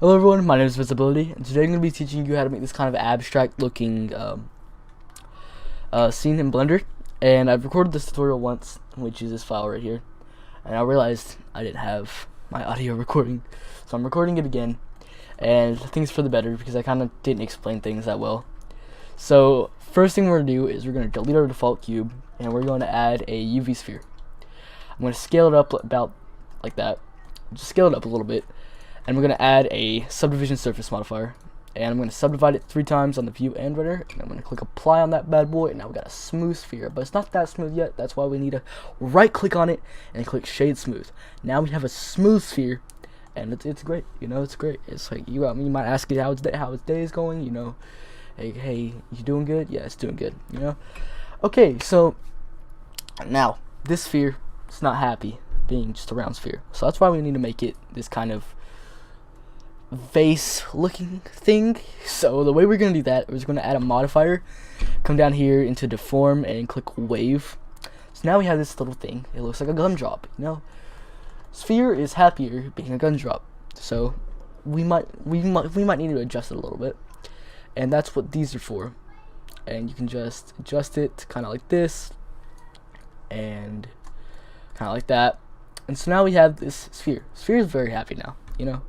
Hello everyone, my name is Visibility, and today I'm going to be teaching you how to make this kind of abstract looking scene in Blender. And I've recorded this tutorial once, which is this file right here, and I realized I didn't have my audio recording, so I'm recording it again, and I think it's for the better because I kind of didn't explain things that well. So first thing we're going to do is we're going to delete our default cube, and we're going to add a UV sphere. I'm going to scale it up about like that, just scale it up a little bit. And we're going to add a subdivision surface modifier, and I'm going to subdivide it 3 times on the view and renderer, and I'm going to click apply on that bad boy, and now we got a smooth sphere, but it's not that smooth yet. That's why we need to right click on it and click shade smooth. Now we have a smooth sphere, and it's great, you know, it's great. It's like you might ask it how its day is going, you know, hey, you doing good? Yeah, it's doing good, you know. Okay, so now this sphere is not happy being just a round sphere, so that's why we need to make it this kind of vase looking thing. So the way we're gonna do that is we're gonna add a modifier, come down here into deform and click wave. So now we have this little thing. It looks like a gumdrop, you know. Sphere is happier being a gumdrop, so we might need to adjust it a little bit, and that's what these are for. And you can just adjust it kind of like this and kind of like that, and so now we have this sphere. Sphere is very happy now, you know.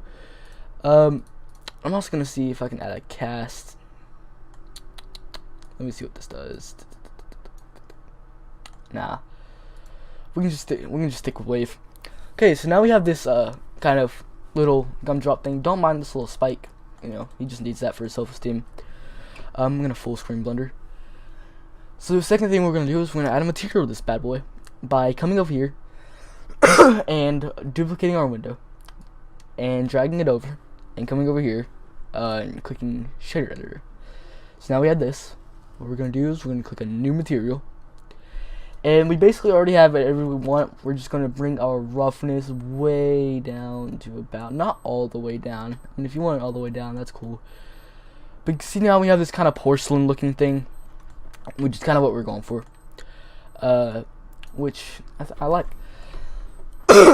I'm also gonna see if I can add a cast. Let me see what this does. Nah, we can just stick with wave. Okay, so now we have this kind of little gumdrop thing. Don't mind this little spike, you know, he just needs that for his self-esteem. I'm gonna full screen Blender. So the second thing we're gonna do is we're gonna add a material to this bad boy by coming over here and duplicating our window and dragging it over and coming over here and clicking shader editor. So now we have this. What we're going to do is we're going to click a new material, and we basically already have whatever we want. We're just going to bring our roughness way down to about, not all the way down. I mean, if you want it all the way down, that's cool. But see, now we have this kind of porcelain looking thing, which is kind of what we're going for, which I like.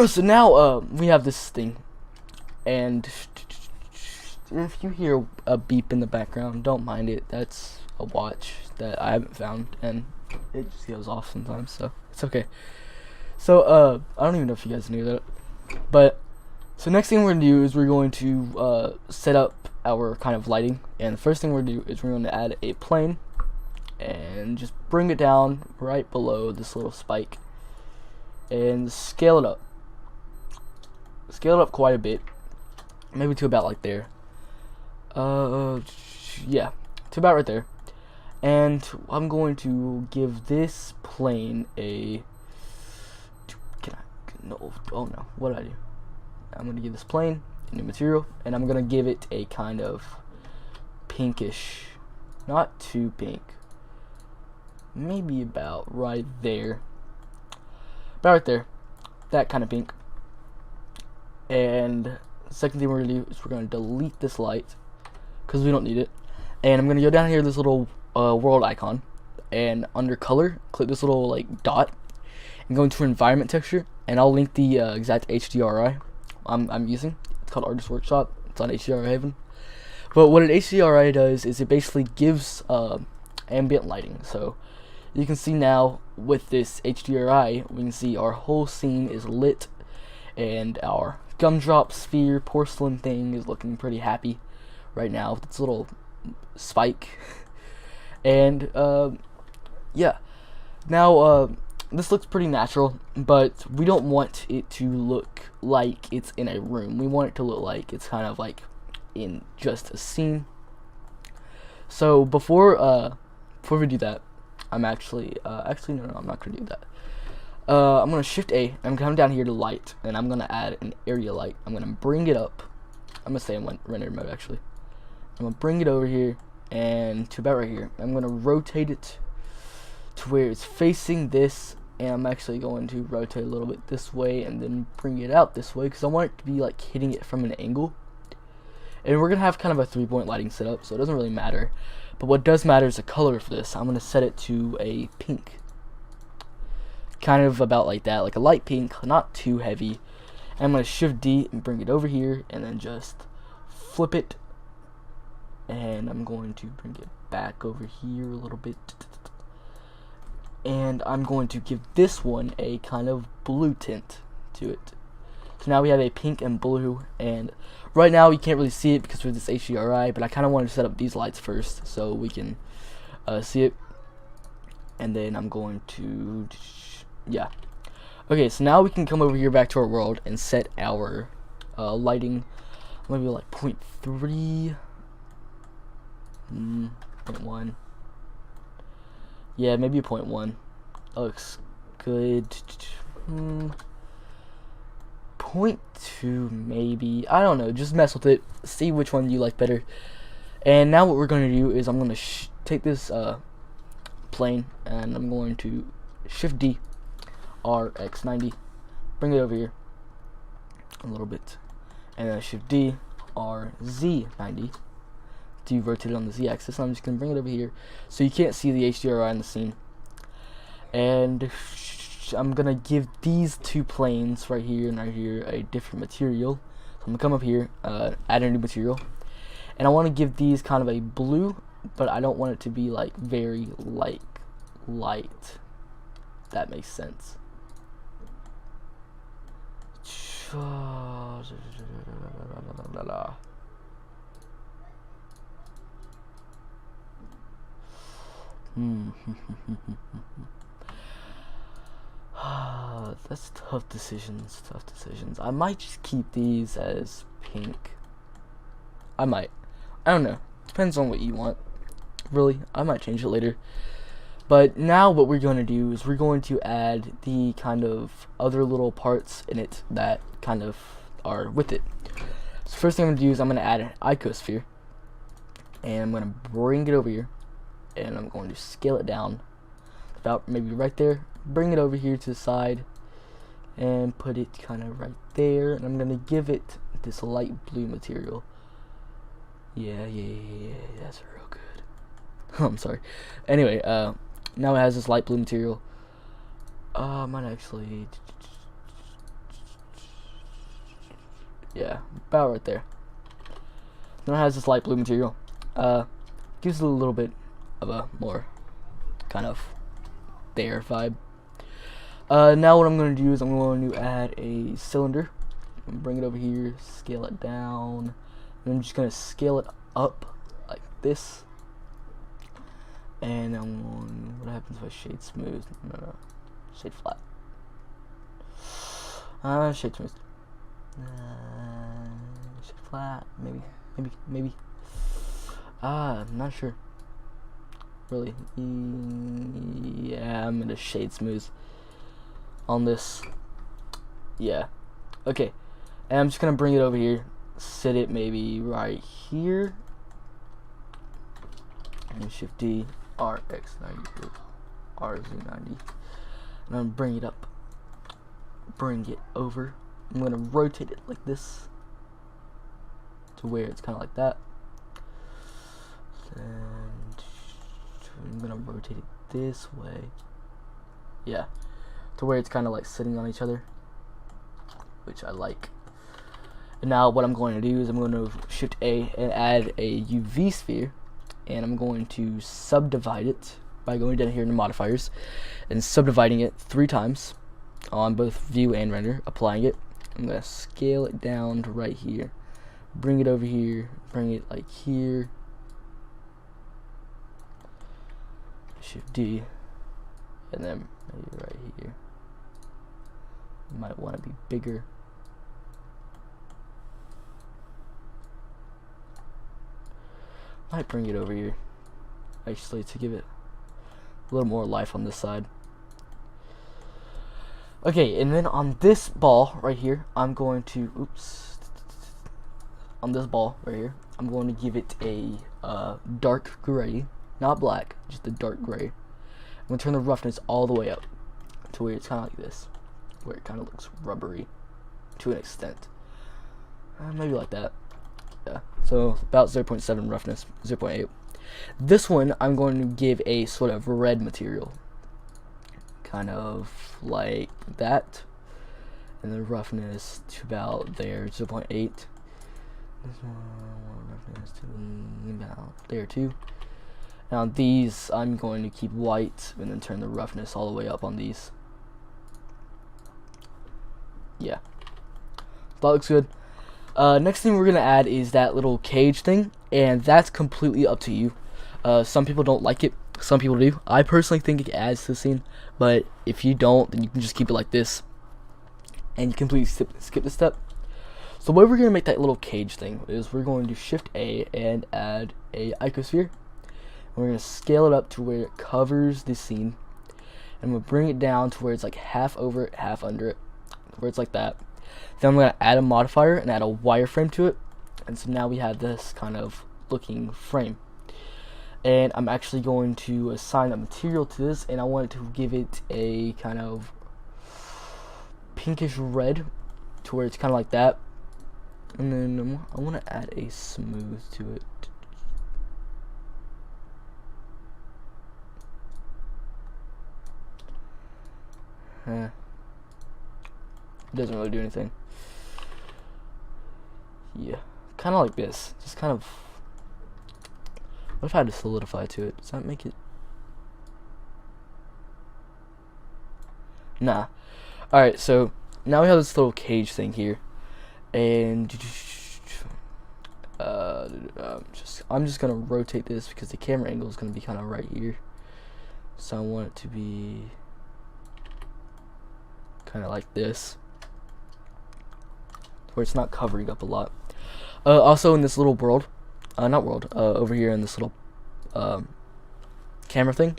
So now we have this thing, and if you hear a beep in the background, don't mind it. That's a watch that I haven't found, and it just goes off sometimes, so it's okay. So I don't even know if you guys knew that, but so next thing we're gonna do is we're going to set up our kind of lighting, and the first thing we're gonna do is we're going to add a plane and just bring it down right below this little spike and scale it up. Scale it up quite a bit, maybe to about like there. Yeah, to about right there. And I'm going to give this plane a oh no, what did I do? I'm gonna give this plane a new material, and I'm gonna give it a kind of pinkish, not too pink, maybe about right there, that kind of pink. And the second thing we're gonna do is we're gonna delete this light because we don't need it, and I'm gonna go down here to this little world icon, and under color click this little like dot and go into environment texture, and I'll link the exact HDRI I'm using. It's called Artist Workshop. It's on HDRI Haven. But what an HDRI does is it basically gives ambient lighting. So you can see now with this HDRI, we can see our whole scene is lit, and our gumdrop sphere porcelain thing is looking pretty happy right now with its little spike. And yeah, now this looks pretty natural, but we don't want it to look like it's in a room. We want it to look like it's kind of like in just a scene. So before we do that, I'm actually no, I'm not gonna do that. I'm gonna shift A, I'm coming down here to light, and I'm gonna add an area light. I'm gonna bring it up. I'm gonna stay in render mode actually. I'm gonna bring it over here and to about right here. I'm gonna rotate it to where it's facing this, and I'm actually going to rotate a little bit this way and then bring it out this way because I want it to be like hitting it from an angle. And we're gonna have kind of a 3-point lighting setup, so it doesn't really matter. But what does matter is the color for this. I'm gonna set it to a pink, kind of about like that, like a light pink, not too heavy. And I'm gonna shift D and bring it over here, and then just flip it, and I'm going to bring it back over here a little bit, and I'm going to give this one a kind of blue tint to it. So now we have a pink and blue, and right now you can't really see it because of this HDRI, but I kind of want to set up these lights first so we can see it. And then I'm going to, yeah. Okay, so now we can come over here back to our world and set our lighting, maybe like 0.3, 0.1. Yeah, maybe a 0.1. That looks good. 0.2 maybe. I don't know. Just mess with it. See which one you like better. And now what we're going to do is I'm going to take this plane and I'm going to Shift D, RX90, bring it over here a little bit, and then Shift D, RZ90 to rotate it on the Z-axis. I'm just going to bring it over here so you can't see the HDRI in the scene. And I'm gonna give these two planes right here and right here a different material. So I'm gonna come up here, add a new material, and I want to give these kind of a blue, but I don't want it to be like very light. That makes sense. That's tough decisions. I might just keep these as pink. I don't know. Depends on what you want. Really, I might change it later. But now what we're going to do is we're going to add the kind of other little parts in it that kind of are with it. So first thing I'm going to do is I'm going to add an icosphere. And I'm going to bring it over here. And I'm going to scale it down about maybe right there. Bring it over here to the side and put it kind of right there, and I'm gonna give it this light blue material. Yeah, that's real good. I'm sorry. Anyway, now it has this light blue material. I might actually, yeah, about right there. Now it has this light blue material. Gives it a little bit of a more kind of there vibe. Now what I'm going to do is I'm going to add a cylinder, bring it over here, scale it down, and I'm just going to scale it up like this. And I'm going, what happens if I shade smooth? No, shade flat. Shade smooth. Shade flat, maybe. I'm not sure. Really, yeah, I'm gonna shade smooth on this. Yeah, okay, and I'm just gonna bring it over here, set it maybe right here, and Shift D, RX90, RZ90, and I'm gonna bring it up, bring it over. I'm gonna rotate it like this to where it's kind of like that, and I'm gonna rotate it this way, yeah, to where it's kind of like sitting on each other, which I like. And now what I'm going to do is I'm going to Shift A and add a UV sphere, and I'm going to subdivide it by going down here in the modifiers and subdividing it 3 times on both view and render, applying it. I'm going to scale it down to right here, bring it over here, bring it like here, Shift D, and then maybe right here. You might want to be bigger. Might bring it over here, actually, to give it a little more life on this side. Okay, and then on this ball right here, I'm going to, on this ball right here, I'm going to give it a dark gray, not black, just a dark gray. I'm going to turn the roughness all the way up to where it's kind of like this, where it kind of looks rubbery to an extent. Maybe like that. Yeah, so about 0.7 roughness, 0.8. This one I'm going to give a sort of red material, kind of like that, and the roughness to about there, 0.8. This one roughness to about there too. Now these I'm going to keep white and then turn the roughness all the way up on these. Yeah, that looks good. Next thing we're gonna add is that little cage thing, and that's completely up to you. Some people don't like it, some people do. I personally think it adds to the scene, but if you don't, then you can just keep it like this, and you completely skip this step. So the way we're gonna make that little cage thing is we're going to Shift A and add a icosphere. We're going to scale it up to where it covers the scene, and we'll bring it down to where it's like half over it, half under it, where it's like that. Then I'm going to add a modifier and add a wireframe to it, and so now we have this kind of looking frame. And I'm actually going to assign a material to this, and I want to give it a kind of pinkish red to where it's kind of like that. And then I want to add a smooth to it. It doesn't really do anything. Yeah, kind of like this. Just kind of. What if I had to solidify to it? Does that make it? Nah. Alright, so now we have this little cage thing here. And I'm just gonna rotate this because the camera angle is gonna be kind of right here. So I want it to be kind of like this, where it's not covering up a lot. Also in this little world, over here in this little camera thing,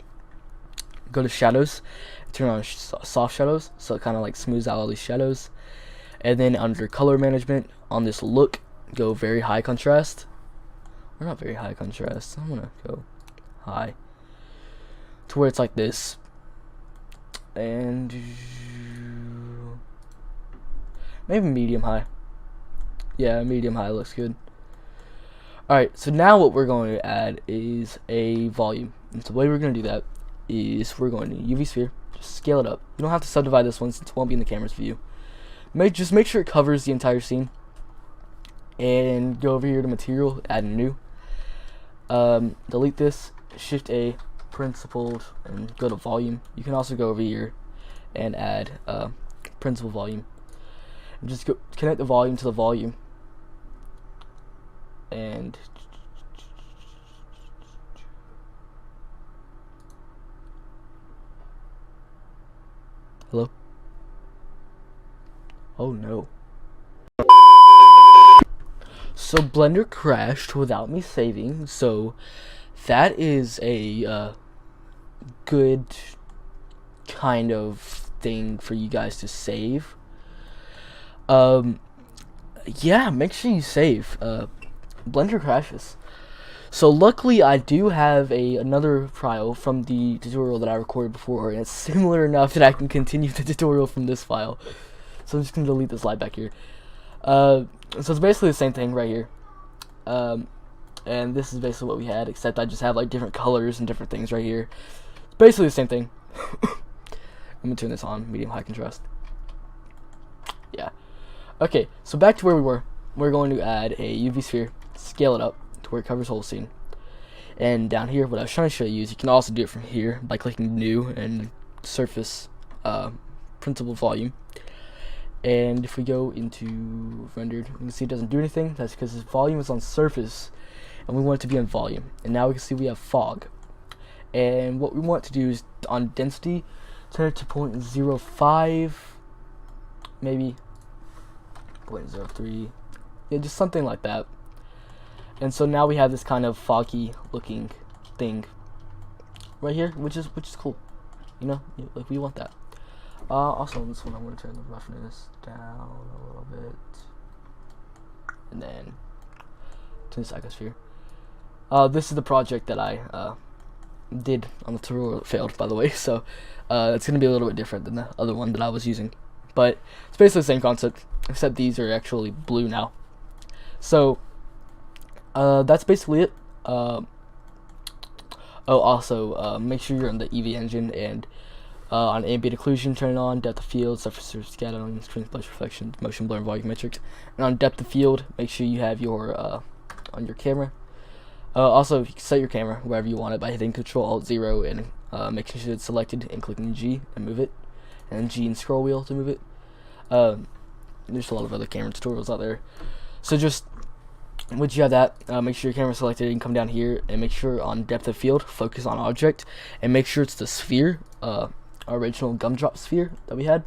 go to shadows, turn on soft shadows, so it kind of like smooths out all these shadows. And then under color management, on this look, go very high contrast. Or not very high contrast, I'm gonna go high to where it's like this. And maybe medium high. Yeah, medium high looks good. Alright, so now what we're going to add is a volume. And so the way we're going to do that is we're going to UV sphere, just scale it up. You don't have to subdivide this one since it won't be in the camera's view. Just make sure it covers the entire scene. And go over here to material, add a new. Delete this, Shift A, principled, and go to volume. You can also go over here and add principal volume. And just go connect the volume to the volume. And hello? Oh no. So Blender crashed without me saving, so that is a good kind of thing for you guys to save. Yeah, make sure you save. Blender crashes. So luckily I do have another file from the tutorial that I recorded before, and it's similar enough that I can continue the tutorial from this file. So I'm just gonna delete this slide back here. So it's basically the same thing right here. And this is basically what we had, except I just have like different colors and different things right here. It's basically the same thing. I'm gonna turn this on, medium high contrast. Yeah. Okay, so back to where we were. We're going to add a UV sphere, scale it up to where it covers the whole scene. And down here, what I was trying to show you is you can also do it from here by clicking new and surface principal volume. And if we go into rendered, you can see it doesn't do anything. That's because this volume is on surface and we want it to be on volume. And now we can see we have fog. And what we want to do is on density, turn it to 0.05, maybe 0.03, yeah, just something like that. And so now we have this kind of foggy looking thing right here, which is cool. You know, like we want that. Also on this one, I'm going to turn the roughness down a little bit, and then to this icosphere. This is the project that I did on the tutorial. It failed, by the way, so it's going to be a little bit different than the other one that I was using, but it's basically the same concept, except these are actually blue now. So that's basically it. Oh, also make sure you're on the Eevee engine, and On ambient occlusion, turn it on. Depth of field, surface scattering, strength, blush reflection, motion blur, and volumetric. And on depth of field, make sure you have your on your camera. Also, you can set your camera wherever you want it by hitting Control-Alt-0 and making sure it's selected and clicking G and move it, and G and scroll wheel to move it. There's a lot of other camera tutorials out there. So just once you have that, make sure your camera's selected and come down here and make sure on depth of field, focus on object, and make sure it's the sphere, our original gumdrop sphere that we had.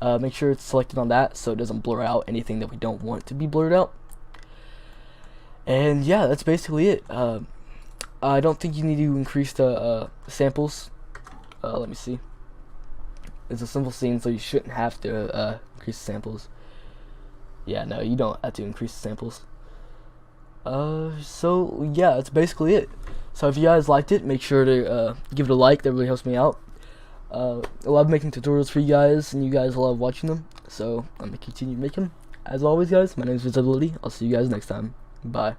Make sure it's selected on that so it doesn't blur out anything that we don't want it to be blurred out. And yeah, that's basically it. I don't think you need to increase the samples. Let me see. It's a simple scene, so you shouldn't have to increase the samples. Yeah, no, you don't have to increase the samples. So yeah, that's basically it. So if you guys liked it, make sure to give it a like. That really helps me out. I love making tutorials for you guys, and you guys love watching them. So I'm gonna continue making them. As always, guys, my name is Visibility. I'll see you guys next time. Bye.